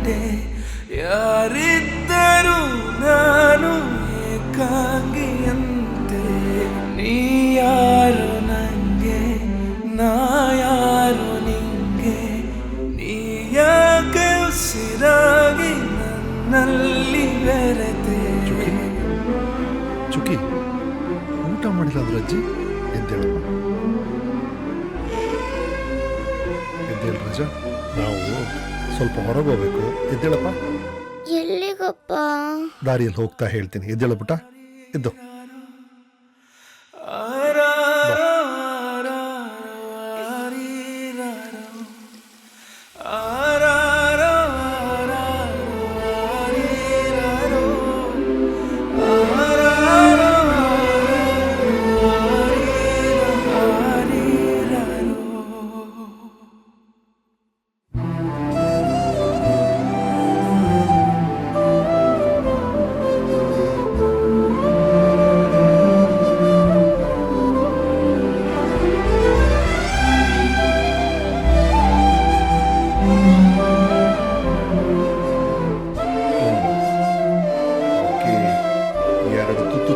ಹೊರಟೆ ಯಾರಿದ್ದರೂ ನಾನು ಏಕಾಂಗಿಯಂತೆ ನೀ ಯಾರು ನಂಗೆ ನಾ ಯಾರು ನಿಂಗೆ ನೀ ಯಾಕೆ ಉಸಿರಾಗಿ ನನ್ನಲ್ಲಿ ಬೆರೆತೆ ಚುಕ್ಕಿ ಊಟ ಮಾಡಿಲ್ಲ ಅಂದ್ರೆ ಅಜ್ಜಿ ಎದ್ದೇಳಮ್ಮ ಎದ್ದೇಳ ರಾಜ ನಾವು ಸ್ವಲ್ಪ ಹೊರಗೆ ಹೋಗ್ಬೇಕು ಎದ್ದೇಳಪ್ಪ ಎಲ್ಲಿಗಪ್ಪ ದಾರಿಯಲ್ಲಿ ಹೋಗ್ತಾ ಹೇಳ್ತೀನಿ ಎದ್ದೇಳ ಪುಟ್ಟ ಎದ್ದು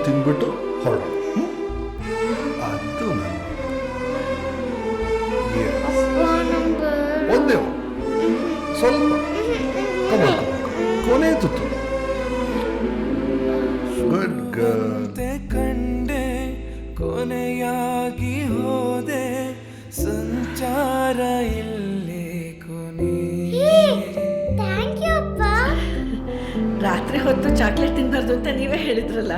ತಿಂದ್ಬಿಟ್ಟು ಹೊರಡ ಅದು ಒಂದೇ ಸ್ವಲ್ಪ ಕೊನೆ ತುತ್ತು ಗುಡ್ ಗರ್ಲ್ ಕಂಡೆ ಕೊನೆಯಾಗಿ ಹೋದೆ ಸಂಚಾರ ಇಲ್ಲೇ ಕೊನೆ ರಾತ್ರಿ ಹೊತ್ತು ಚಾಕ್ಲೇಟ್ ತಿನ್ಬಾರ್ದು ಅಂತ ನೀವೇ ಹೇಳಿದ್ರಲ್ಲ.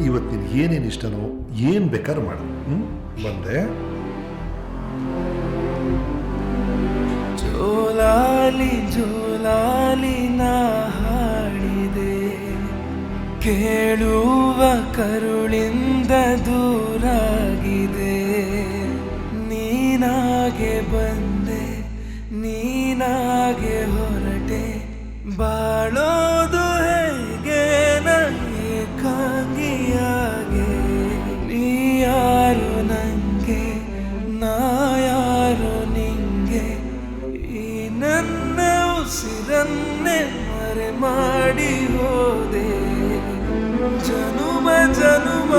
ಇವತ್ತು ನಿನ್ಗೆ ಏನೇನು ಇಷ್ಟನೋ ಏನು ಬೇಕಾದ್ರೂ ಮಾಡು. ಬಂದೆ. ಜೋಲಾಲಿ ಜೋಲಾಲಿ ನಾ ಹಾಡಿದೆ ಕೇಳುವ ಕರುಳಿಂದ ದೂರಾಗಿದೆ ನೀನಾಗೆ ಬಂದೆ ನೀನಾಗೆ ಹೊರಟೆ ಬಾಳೋದು ಹೇಗೆ ಏಕಾಂಗಿಯಾಗೆ ನೀ ಯಾರು ನಂಗೆ ನಾ ಯಾರು ನಿಂಗೆ ಈ ನನ್ನ ಉಸಿರನ್ನೇ ಮರೆ ಮಾಡಿ ಹೋದೆ ಜನುಮ ಜನುಮ